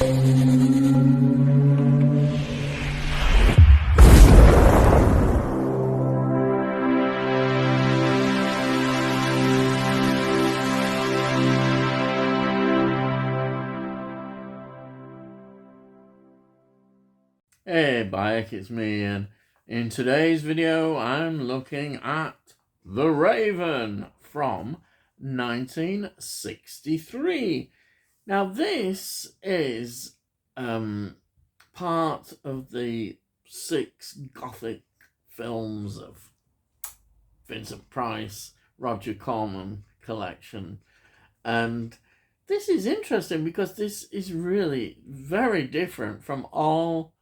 Hey Bayek, it's me, and in today's video I'm looking at The Raven from 1963. Now this is part of the 6 Gothic films of Vincent Price, Roger Corman collection, and this is interesting because this is really very different from all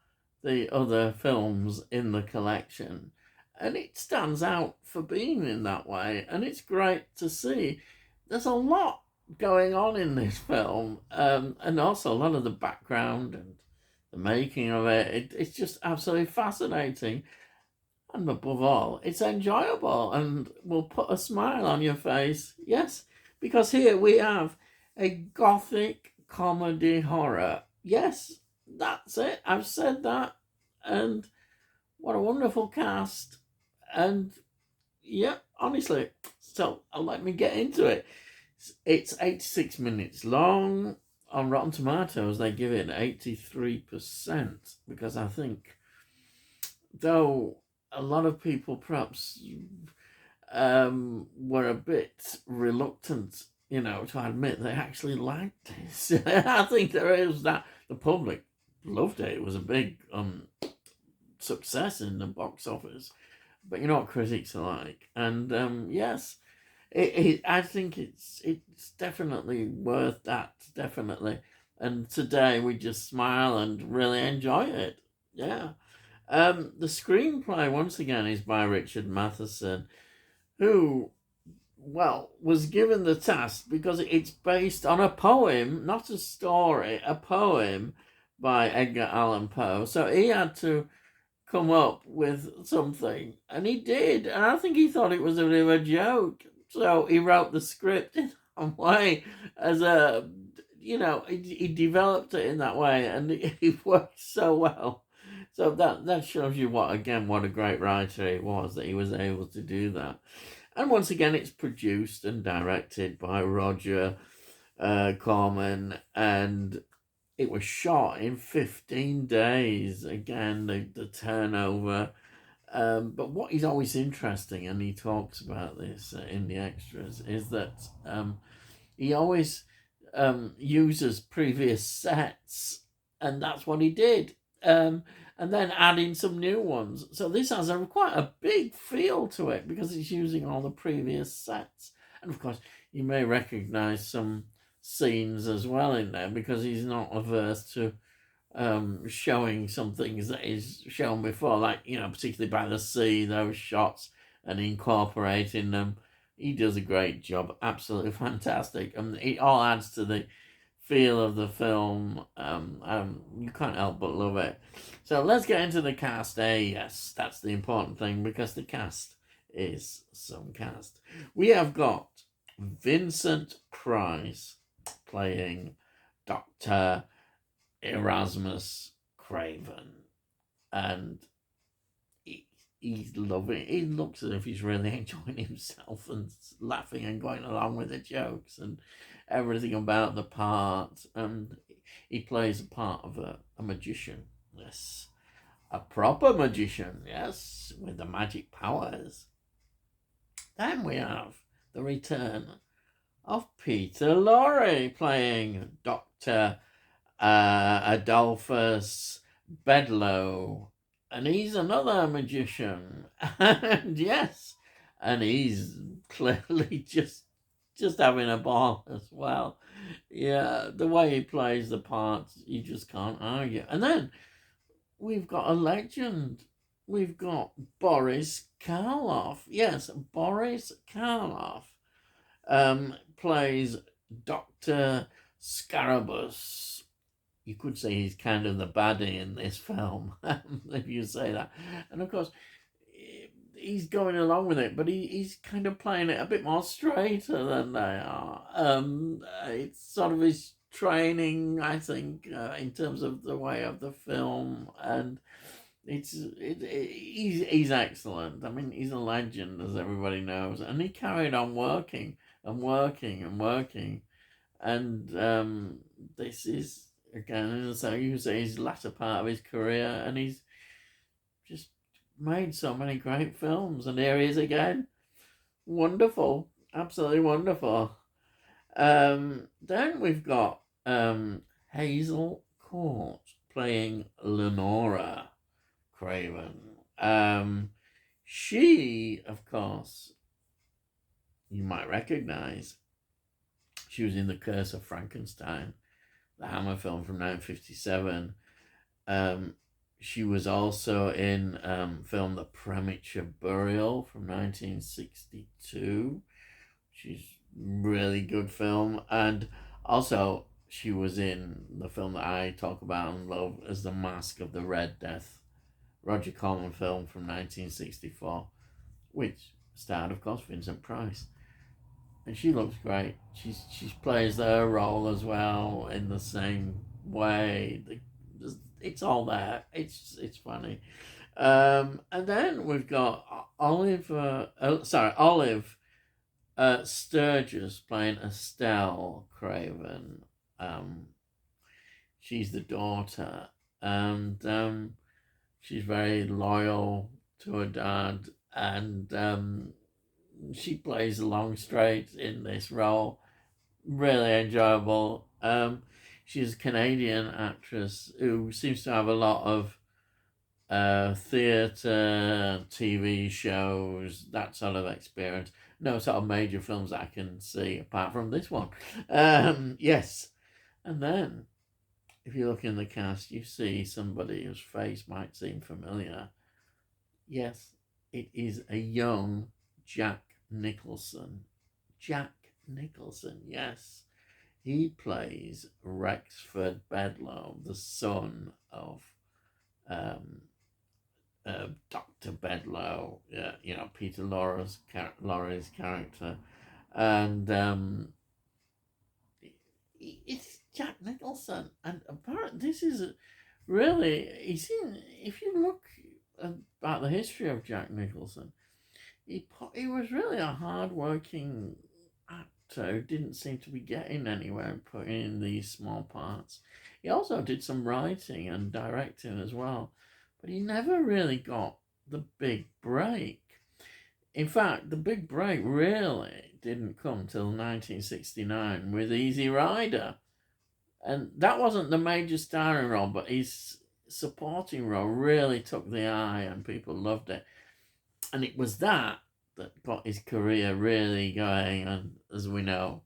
the other films in the collection, and it stands out for being in that way, and it's great to see. There's a lot going on in this film, and also a lot of the background and the making of it's just absolutely fascinating, and above all it's enjoyable and will put a smile on your face. Yes, because here we have a Gothic comedy horror. Yes, that's it. I've said that. And what a wonderful cast. And yeah, honestly, so let me get into it. It's 86 minutes long. On Rotten Tomatoes, they give it 83% because I think, though a lot of people perhaps were a bit reluctant, to admit they actually liked this. I think there is that. The public loved it. It was a big success in the box office. But you know what critics are like. And yes, I think it's definitely worth that, definitely. And today we just smile and really enjoy it. Yeah. The screenplay, once again, is by Richard Matheson, who, well, was given the task because it's based on a poem, not a story, a poem by Edgar Allan Poe. So he had to come up with something, and he did. And I think he thought it was a bit of a joke. So he wrote the script in that way, as a, he developed it in that way, and it worked so well. So that shows you what a great writer he was, that he was able to do that. And once again, it's produced and directed by Roger Corman, and it was shot in 15 days. Again, the turnover. But what is always interesting, and he talks about this in the extras, is that he always uses previous sets, and that's what he did. And then adding some new ones. So this has quite a big feel to it because it's using all the previous sets. And of course, you may recognize some scenes as well in there because he's not averse to showing some things that he's shown before, like, particularly by the sea, those shots, and incorporating them. He does a great job, absolutely fantastic. And it all adds to the feel of the film. You can't help but love it. So let's get into the cast. Yes, that's the important thing, because the cast is some cast. We have got Vincent Price playing Dr. Erasmus Craven, and he's loving it. He looks as if he's really enjoying himself and laughing and going along with the jokes and everything about the part. And he plays a part of a magician. Yes, a proper magician. Yes, with the magic powers. Then we have the return of Peter Lorre playing Dr. Adolphus Bedlow, and he's another magician. And yes, and he's clearly just having a ball as well. Yeah, the way he plays the parts, you just can't argue. And then we've got a legend. We've got Boris Karloff. Yes, Boris Karloff plays Dr. Scarabus. You could say he's kind of the baddie in this film, if you say that. And of course, he's going along with it, but he's kind of playing it a bit more straighter than they are. It's sort of his training, I think, in terms of the way of the film, and he's excellent. I mean, he's a legend, as everybody knows, and he carried on working and working and working, and this is again, so you say, his latter part of his career, and he's just made so many great films, and here he is again, wonderful, absolutely wonderful. Then we've got Hazel Court playing Lenora Craven. She, of course, you might recognize. She was in The Curse of Frankenstein, the Hammer film from 1957. She was also in film The Premature Burial from 1962. She's really good film. And also, she was in the film that I talk about and love as The Mask of the Red Death, Roger Corman film from 1964, which starred, of course, Vincent Price. And she looks great. She plays her role as well in the same way. It's all there. It's funny. And then we've got Olive Sturgis playing Estelle Craven. She's the daughter, and she's very loyal to her dad, and she plays Longstrait in this role. Really enjoyable. She's a Canadian actress who seems to have a lot of theatre, TV shows, that sort of experience. No sort of major films that I can see apart from this one. Yes. And then, if you look in the cast, you see somebody whose face might seem familiar. Yes, it is a young Jack Nicholson. Jack Nicholson, yes. He plays Rexford Bedloe, the son of Dr. Bedloe, Peter Lorre's character. And it's Jack Nicholson. And apparently this is really, if you look about the history of Jack Nicholson, he was really a hard-working actor who didn't seem to be getting anywhere putting in these small parts. He also did some writing and directing as well, but he never really got the big break. In fact, the big break really didn't come till 1969 with Easy Rider. And that wasn't the major starring role, but his supporting role really took the eye and people loved it. And it was that got his career really going, and as we know,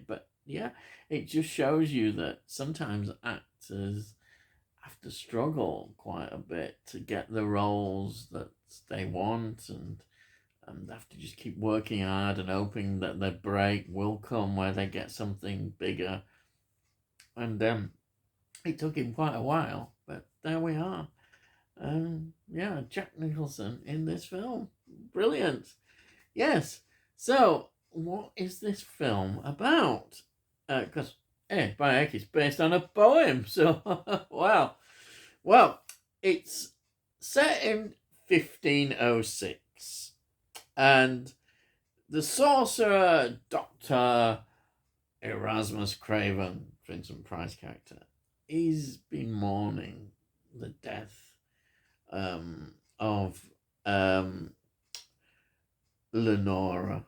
but yeah, it just shows you that sometimes actors have to struggle quite a bit to get the roles that they want, and they have to just keep working hard and hoping that their break will come where they get something bigger. And it took him quite a while, but there we are. Yeah, Jack Nicholson in this film. Brilliant. Yes. So, what is this film about? Because, by heck, it's based on a poem. So, wow. Well, it's set in 1506. And the sorcerer, Dr. Erasmus Craven, Vincent Price character, he's been mourning the death of Lenora.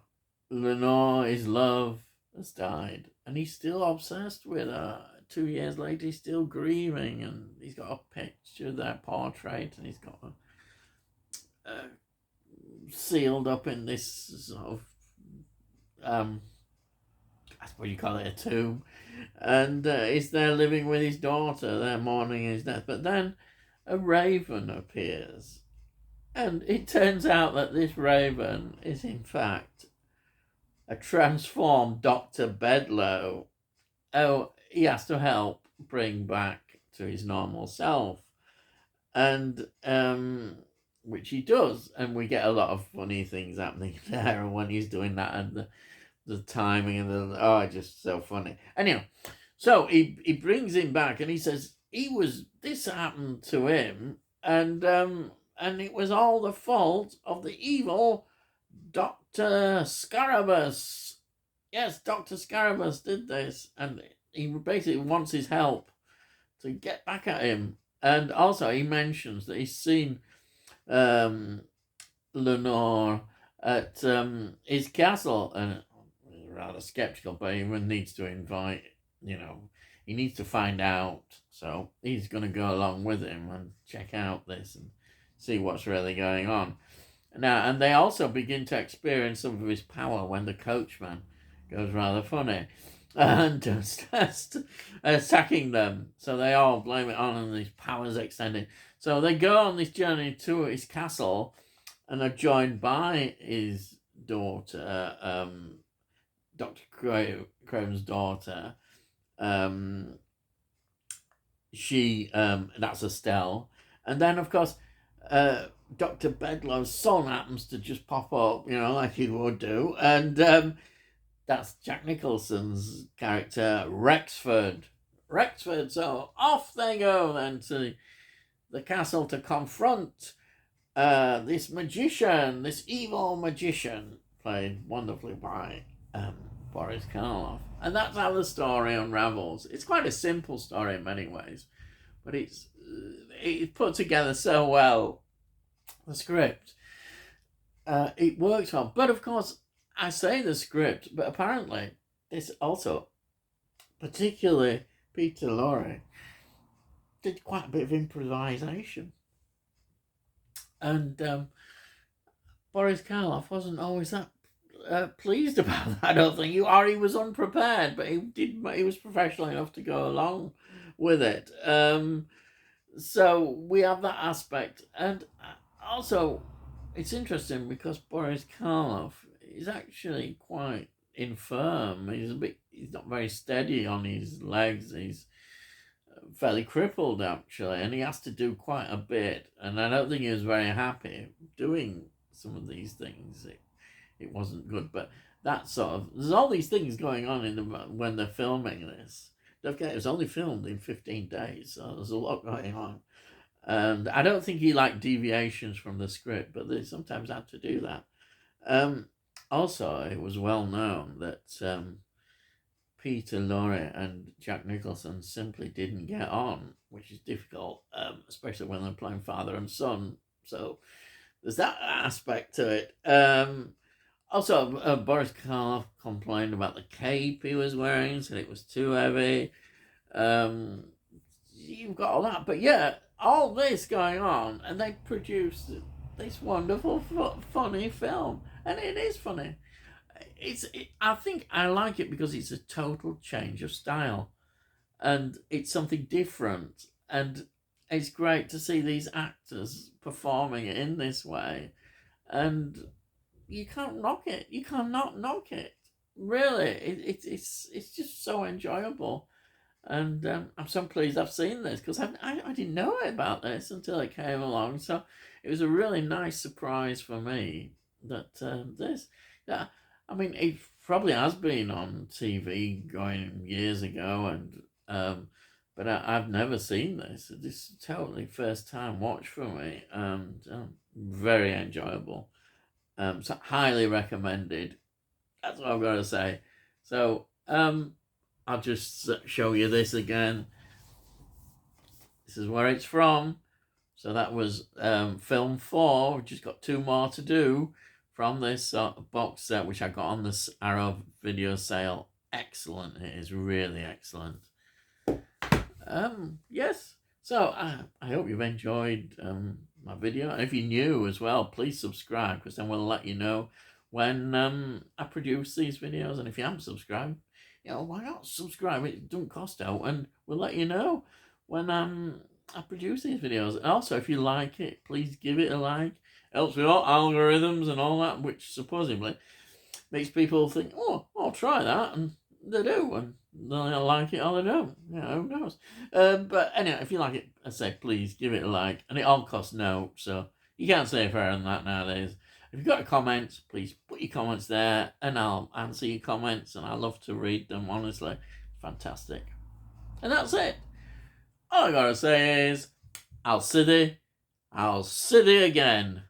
Lenore, his love, has died, and he's still obsessed with her. 2 years later, he's still grieving, and he's got a picture, their portrait, and he's got sealed up in this sort of I suppose you call it a tomb, and he's there living with his daughter. They're mourning his death, but then a raven appears, and it turns out that this raven is in fact a transformed Dr. Bedloe. Oh, he has to help bring back to his normal self, and which he does, and we get a lot of funny things happening there when he's doing that, and the timing and just so funny. Anyhow, So he brings him back, and he says this happened to him, and it was all the fault of the evil Dr. Scarabus. Yes, Dr. Scarabus did this, and he basically wants his help to get back at him. And also, he mentions that he's seen Lenore at his castle, and rather skeptical, but he needs to invite, he needs to find out. So he's going to go along with him and check out this and see what's really going on. Now, and they also begin to experience some of his power when the coachman goes rather funny and starts attacking them. So they all blame it on, and his power's extending. So they go on this journey to his castle, and are joined by his daughter, Dr. Craven's daughter. That's Estelle. And then, of course, Dr. Bedlow's son happens to just pop up, like he would do. And that's Jack Nicholson's character, Rexford. So off they go then to the castle to confront this magician, this evil magician, played wonderfully by Boris Karloff. And that's how the story unravels. It's quite a simple story in many ways, but it's put together so well. The script, it works well. But of course, I say the script, but apparently this also, particularly Peter Lorre, did quite a bit of improvisation. And Boris Karloff wasn't always that pleased about that, I don't think. He was unprepared, but he was professional enough to go along with it. So we have that aspect. And also, it's interesting because Boris Karloff is actually quite infirm. He's not very steady on his legs. He's fairly crippled, actually, and he has to do quite a bit. And I don't think he was very happy doing some of these things. It wasn't good, but there's all these things going on when they're filming this. Don't forget, it was only filmed in 15 days, so there's a lot going on. And I don't think he liked deviations from the script, but they sometimes had to do that. Also, it was well known that Peter Lorre and Jack Nicholson simply didn't get on, which is difficult, especially when they're playing father and son. So there's that aspect to it. Also, Boris Karloff complained about the cape he was wearing, said it was too heavy. You've got all that, but yeah, all this going on, and they produced this wonderful, funny film, and it is funny. I think I like it because it's a total change of style, and it's something different, and it's great to see these actors performing it in this way, and you can't knock it. You cannot knock it. Really, it's just so enjoyable, and I'm so pleased I've seen this because I didn't know about this until it came along. So it was a really nice surprise for me that this. Yeah, I mean, it probably has been on TV going years ago, and but I've never seen this. This is totally first time watch for me, and very enjoyable. So highly recommended. That's what I've got to say. So I'll just show you this again. This is where it's from. So that was film 4. We've just got 2 more to do from this box set, which I got on this Arrow video sale. Excellent. It is really excellent. Yes. So I hope you've enjoyed my video. And if you're new as well, please subscribe, because then we'll let you know when I produce these videos. And if you haven't subscribed, why not subscribe? It doesn't cost out, and we'll let you know when I produce these videos. And also, if you like it, please give it a like. Helps with all algorithms and all that, which supposedly makes people think, oh, I'll try that, and they do, and they'll like it or they don't. Who knows? But anyway, if you like it, I say please give it a like, and it all costs no, so you can't say fairer than that nowadays. If you've got a comment, please put your comments there, and I'll answer your comments, and I love to read them, honestly. Fantastic. And that's it. All I gotta say is, I'll see thee again.